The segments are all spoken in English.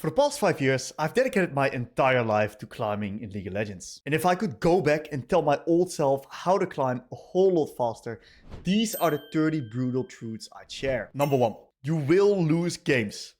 For the past 5 years, I've dedicated my entire life to climbing in League of Legends. And if I could go back and tell my old self how to climb a whole lot faster, these are the 30 brutal truths I'd share. Number 1, you will lose games.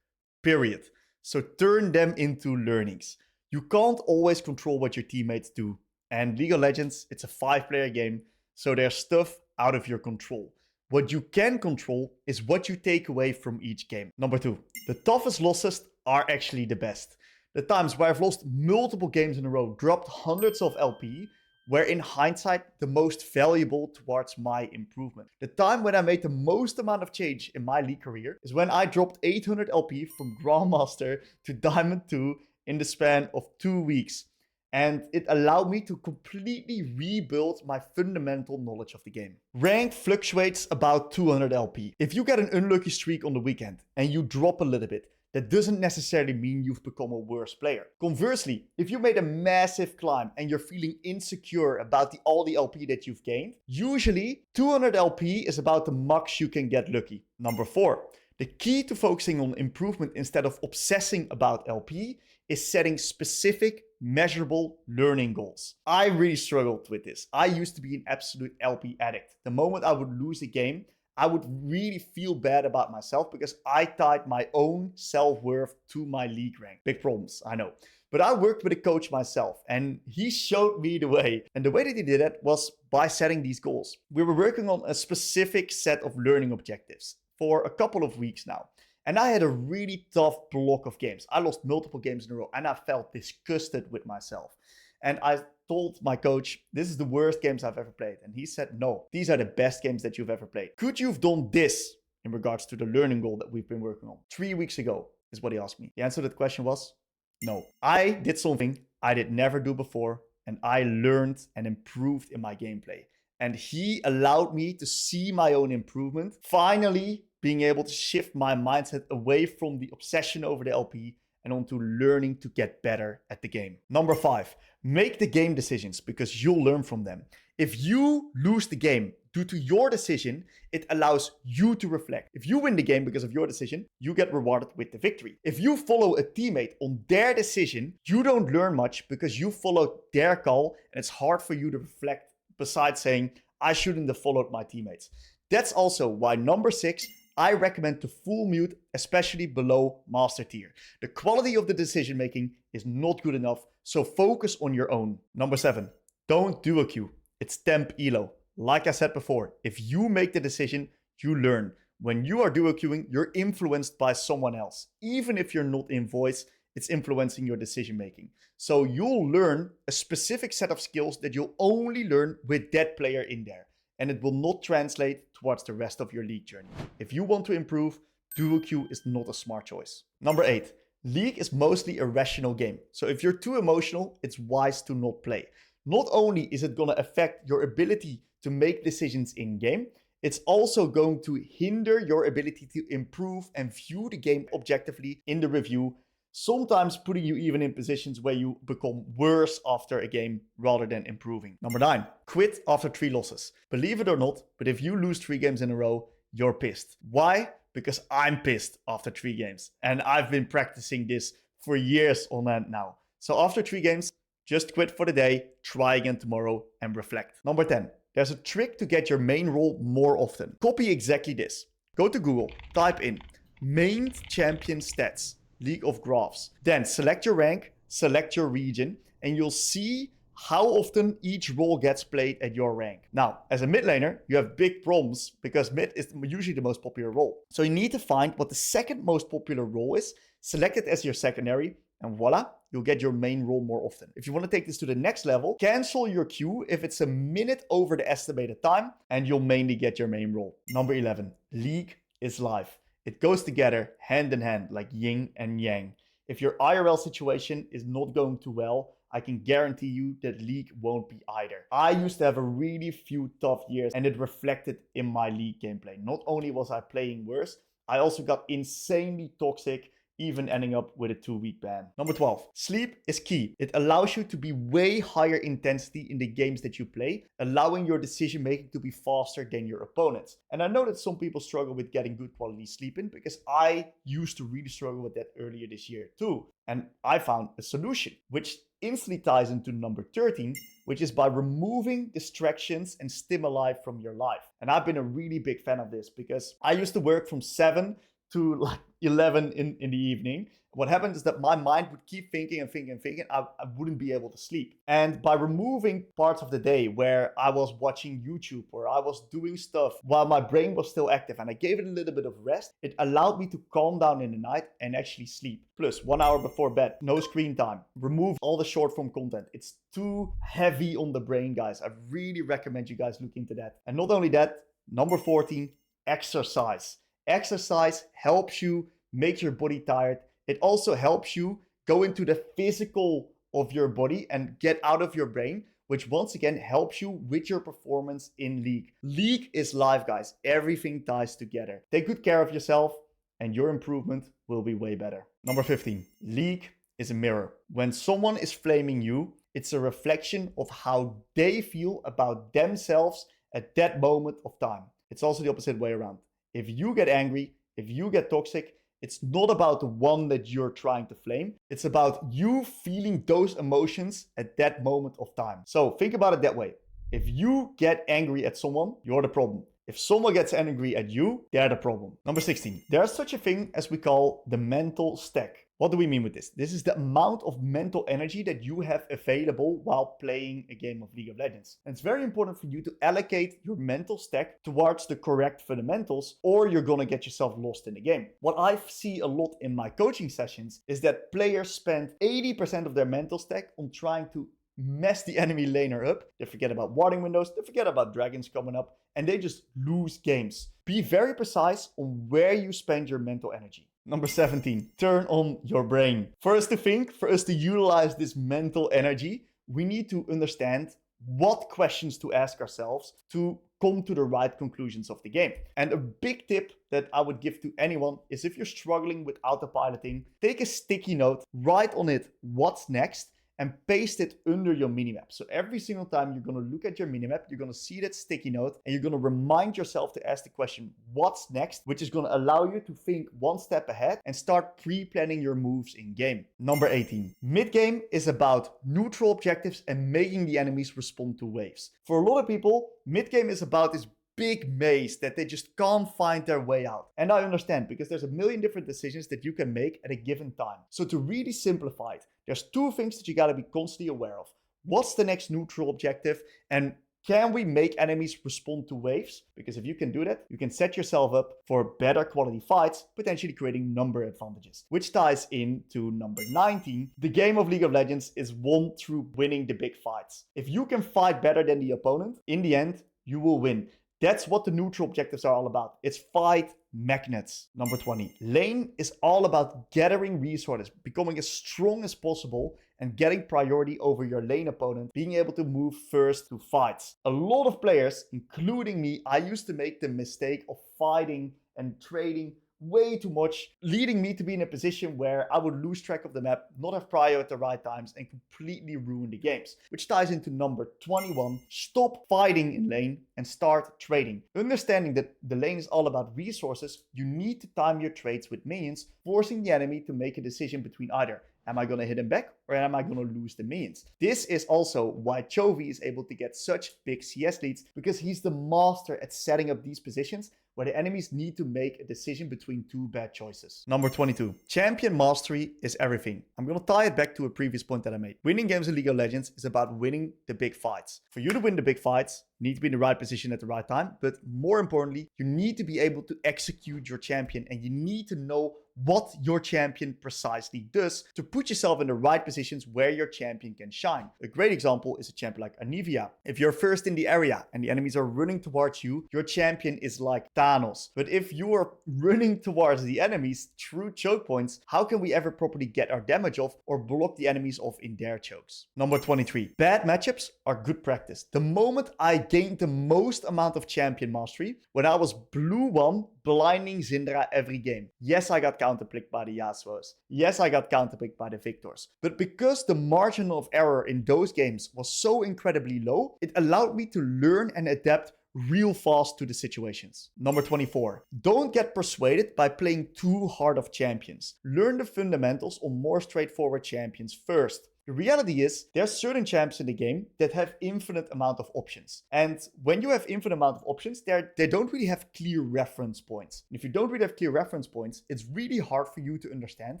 Period. So turn them into learnings. You can't always control what your teammates do. And League of Legends, it's a 5-player game, so there's stuff out of your control. What you can control is what you take away from each game. Number 2, the toughest losses are actually the best. The times where I've lost multiple games in a row, dropped hundreds of LP, were in hindsight the most valuable towards my improvement. The time when I made the most amount of change in my league career is when I dropped 800 LP from Grandmaster to Diamond 2 in the span of 2 weeks. And it allowed me to completely rebuild my fundamental knowledge of the game. Rank fluctuates about 200 LP. If you get an unlucky streak on the weekend and you drop a little bit, that doesn't necessarily mean you've become a worse player. Conversely, if you made a massive climb and you're feeling insecure about all the LP that you've gained, usually 200 LP is about the max you can get lucky. Number 4, the key to focusing on improvement instead of obsessing about LP is setting specific, measurable learning goals. I really struggled with this. I used to be an absolute LP addict. The moment I would lose a game, I would really feel bad about myself because I tied my own self-worth to my league rank. Big problems, I know. But I worked with a coach myself and he showed me the way. And the way that he did it was by setting these goals. We were working on a specific set of learning objectives for a couple of weeks now. And I had a really tough block of games. I lost multiple games in a row and I felt disgusted with myself. And I told my coach, this is the worst games I've ever played. And he said, no, these are the best games that you've ever played. Could you have done this in regards to the learning goal that we've been working on? 3 weeks ago is what he asked me. The answer to the question was no. I did something I did never do before and I learned and improved in my gameplay. And he allowed me to see my own improvement, finally being able to shift my mindset away from the obsession over the LP and onto learning to get better at the game. Number 5, make the game decisions because you'll learn from them. If you lose the game due to your decision, it allows you to reflect. If you win the game because of your decision, you get rewarded with the victory. If you follow a teammate on their decision, you don't learn much because you followed their call and it's hard for you to reflect besides saying, I shouldn't have followed my teammates. That's also why number 6, I recommend to full mute, especially below master tier. The quality of the decision making is not good enough, so focus on your own. Number 7, don't DuoQ. It's temp-elo. Like I said before, if you make the decision, you learn. When you are DuoQing, you're influenced by someone else. Even if you're not in voice, it's influencing your decision making. So you'll learn a specific set of skills that you'll only learn with that player in there. And it will not translate towards the rest of your league journey. If you want to improve, DuoQ is not a smart choice. Number 8, League is mostly a rational game. So if you're too emotional, it's wise to not play. Not only is it going to affect your ability to make decisions in game, it's also going to hinder your ability to improve and view the game objectively in the review, sometimes putting you even in positions where you become worse after a game rather than improving. Number 9, quit after 3 losses. Believe it or not, but if you lose 3 games in a row, you're pissed. Why? Because I'm pissed after 3 games. And I've been practicing this for years on end now. So after 3 games, just quit for the day, try again tomorrow and reflect. Number 10, there's a trick to get your main role more often. Copy exactly this. Go to Google, type in main champion stats. League of Graphs. Then select your rank, select your region, and you'll see how often each role gets played at your rank. Now, as a mid laner, you have big problems because mid is usually the most popular role. So you need to find what the second most popular role is, select it as your secondary, and voila, you'll get your main role more often. If you want to take this to the next level, cancel your Q if it's a minute over the estimated time, and you'll mainly get your main role. Number 11, League is life. It goes together hand in hand like yin and yang. If your IRL situation is not going too well, I can guarantee you that League won't be either. I used to have a really few tough years and it reflected in my League gameplay. Not only was I playing worse, I also got insanely toxic even ending up with a 2-week ban. Number 12, sleep is key. It allows you to be way higher intensity in the games that you play, allowing your decision making to be faster than your opponents. And I know that some people struggle with getting good quality sleep in, because I used to really struggle with that earlier this year too. And I found a solution, which instantly ties into number 13, which is by removing distractions and stimuli from your life. And I've been a really big fan of this, because I used to work from 7 to like 11 in the evening. What happened is that my mind would keep thinking and thinking and thinking. I wouldn't be able to sleep. And by removing parts of the day where I was watching YouTube or I was doing stuff while my brain was still active and I gave it a little bit of rest, it allowed me to calm down in the night and actually sleep. Plus, 1 hour before bed, no screen time. Remove all the short form content. It's too heavy on the brain, guys. I really recommend you guys look into that. And not only that, number 14, exercise. Exercise helps you make your body tired. It also helps you go into the physical of your body and get out of your brain, which once again helps you with your performance in League. League is life, guys. Everything ties together. Take good care of yourself and your improvement will be way better. Number 15, League is a mirror. When someone is flaming you, it's a reflection of how they feel about themselves at that moment of time. It's also the opposite way around. If you get angry, if you get toxic, it's not about the one that you're trying to flame. It's about you feeling those emotions at that moment of time. So think about it that way. If you get angry at someone, you're the problem. If someone gets angry at you, they're the problem. Number 16, there's such a thing as we call the mental stack. What do we mean with this? This is the amount of mental energy that you have available while playing a game of League of Legends. And it's very important for you to allocate your mental stack towards the correct fundamentals, or you're gonna get yourself lost in the game. What I see a lot in my coaching sessions is that players spend 80% of their mental stack on trying to mess the enemy laner up. They forget about warding windows, they forget about dragons coming up, and they just lose games. Be very precise on where you spend your mental energy. Number 17, turn on your brain. For us to think, for us to utilize this mental energy, we need to understand what questions to ask ourselves to come to the right conclusions of the game. And a big tip that I would give to anyone is, if you're struggling with autopiloting, take a sticky note, write on it what's next, and paste it under your minimap. So every single time you're going to look at your minimap, you're going to see that sticky note and you're going to remind yourself to ask the question, what's next? Which is going to allow you to think one step ahead and start pre-planning your moves in game. Number 18, mid-game is about neutral objectives and making the enemies respond to waves. For a lot of people, mid-game is about this big maze that they just can't find their way out. And I understand, because there's a million different decisions that you can make at a given time. So to really simplify it, there's two things that you got to be constantly aware of. What's the next neutral objective? And can we make enemies respond to waves? Because if you can do that, you can set yourself up for better quality fights, potentially creating number advantages. Which ties into number 19. The game of League of Legends is won through winning the big fights. If you can fight better than the opponent, in the end, you will win. That's what the neutral objectives are all about. It's fight magnets. Number 20. Lane is all about gathering resources, becoming as strong as possible, and getting priority over your lane opponent, being able to move first to fights. A lot of players, including me, I used to make the mistake of fighting and trading way too much, leading me to be in a position where I would lose track of the map, not have prio at the right times, and completely ruin the games. Which ties into number 21. Stop fighting in lane and start trading. Understanding that the lane is all about resources, you need to time your trades with minions, forcing the enemy to make a decision between either, am I going to hit him back or am I going to lose the minions? This is also why Chovy is able to get such big CS leads, because he's the master at setting up these positions where the enemies need to make a decision between two bad choices. Number 22. Champion mastery is everything. I'm going to tie it back to a previous point that I made. Winning games in League of Legends is about winning the big fights. For you to win the big fights, you need to be in the right position at the right time. But more importantly, you need to be able to execute your champion, and you need to know what your champion precisely does to put yourself in the right positions where your champion can shine. A great example is a champion like Anivia. If you're first in the area and the enemies are running towards you, your champion is like Thanos. But if you are running towards the enemies through choke points, how can we ever properly get our damage off or block the enemies off in their chokes? Number 23. Bad matchups are good practice. The moment I gained the most amount of champion mastery, when I was blue 1 blinding Syndra every game. Yes, I got counterpicked by the Yasuos. Yes, I got counterpicked by the Victors. But because the margin of error in those games was so incredibly low, it allowed me to learn and adapt real fast to the situations. Number 24. Don't get persuaded by playing too hard of champions. Learn the fundamentals on more straightforward champions first. The reality is, there are certain champs in the game that have infinite amount of options. And when you have infinite amount of options, they don't really have clear reference points. And if you don't really have clear reference points, it's really hard for you to understand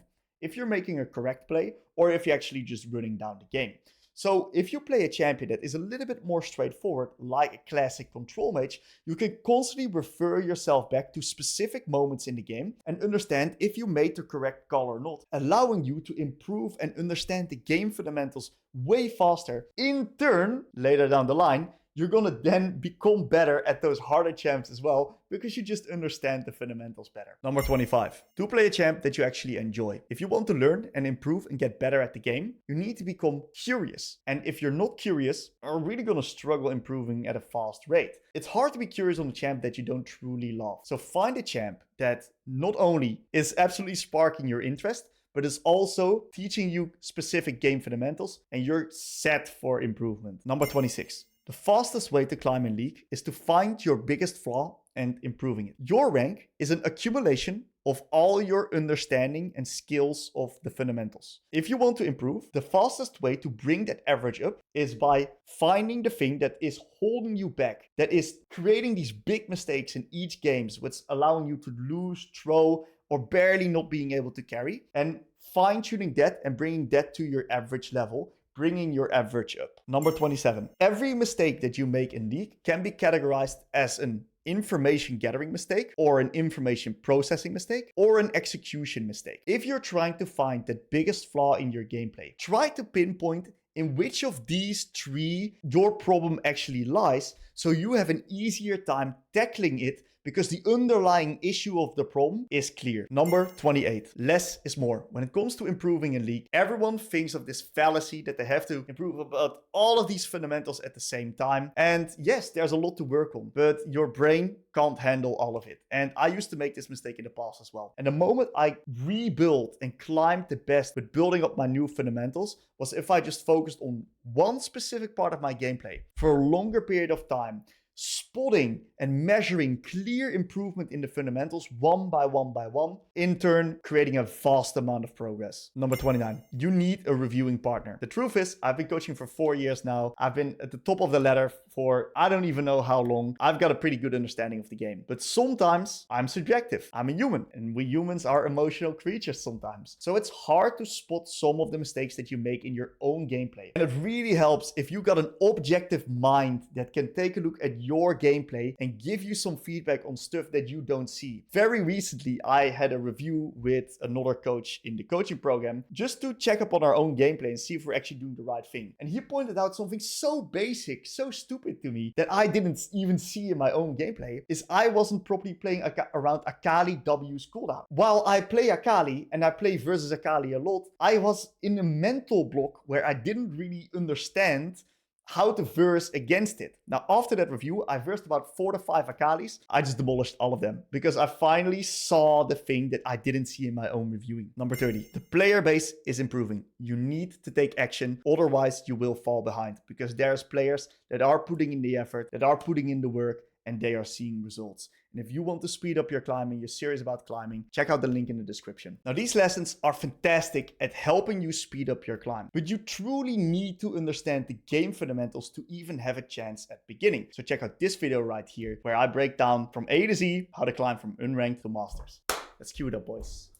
if you're making a correct play or if you're actually just running down the game. So if you play a champion that is a little bit more straightforward, like a classic control mage, you can constantly refer yourself back to specific moments in the game and understand if you made the correct call or not, allowing you to improve and understand the game fundamentals way faster. In turn, later down the line, you're gonna then become better at those harder champs as well, because you just understand the fundamentals better. Number 25. To play a champ that you actually enjoy. If you want to learn and improve and get better at the game, you need to become curious. And if you're not curious, you're really gonna struggle improving at a fast rate. It's hard to be curious on a champ that you don't truly love. So find a champ that not only is absolutely sparking your interest, but is also teaching you specific game fundamentals, and you're set for improvement. Number 26. The fastest way to climb in League is to find your biggest flaw and improving it. Your rank is an accumulation of all your understanding and skills of the fundamentals. If you want to improve, the fastest way to bring that average up is by finding the thing that is holding you back, that is creating these big mistakes in each game, which allowing you to lose, throw, or barely not being able to carry, and fine-tuning that and bringing that to your average level, bringing your average up. Number 27. Every mistake that you make in League can be categorized as an information gathering mistake, or an information processing mistake, or an execution mistake. If you're trying to find the biggest flaw in your gameplay, try to pinpoint in which of these three your problem actually lies, so you have an easier time tackling it because the underlying issue of the problem is clear. Number 28. Less is more. When it comes to improving in League, everyone thinks of this fallacy that they have to improve about all of these fundamentals at the same time. And yes, there's a lot to work on, but your brain can't handle all of it. And I used to make this mistake in the past as well. And the moment I rebuilt and climbed the best with building up my new fundamentals was if I just focused on one specific part of my gameplay for a longer period of time, spotting and measuring clear improvement in the fundamentals one by one, in turn creating a vast amount of progress. Number 29. You need a reviewing partner. The truth is, I've been coaching for 4 years now. I've been at the top of the ladder for I don't even know how long. I've got a pretty good understanding of the game. But sometimes I'm subjective. I'm a human, and we humans are emotional creatures sometimes. So it's hard to spot some of the mistakes that you make in your own gameplay. And it really helps if you got an objective mind that can take a look at your gameplay and give you some feedback on stuff that you don't see. Very recently, I had a review with another coach in the coaching program just to check up on our own gameplay and see if we're actually doing the right thing. And he pointed out something so basic, so stupid to me that I didn't even see in my own gameplay, is I wasn't properly playing around Akali W's cooldown. While I play Akali and I play versus Akali a lot, I was in a mental block where I didn't really understand how to verse against it. Now, after that review, I versed about 4 to 5 Akalis. I just demolished all of them because I finally saw the thing that I didn't see in my own reviewing. Number 30. The player base is improving. You need to take action, otherwise you will fall behind, because there's players that are putting in the effort, that are putting in the work, and they are seeing results. And if you want to speed up your climbing, you're serious about climbing, check out the link in the description. Now, these lessons are fantastic at helping you speed up your climb, but you truly need to understand the game fundamentals to even have a chance at beginning. So check out this video right here, where I break down from A to Z how to climb from unranked to masters. Let's cue it up, boys.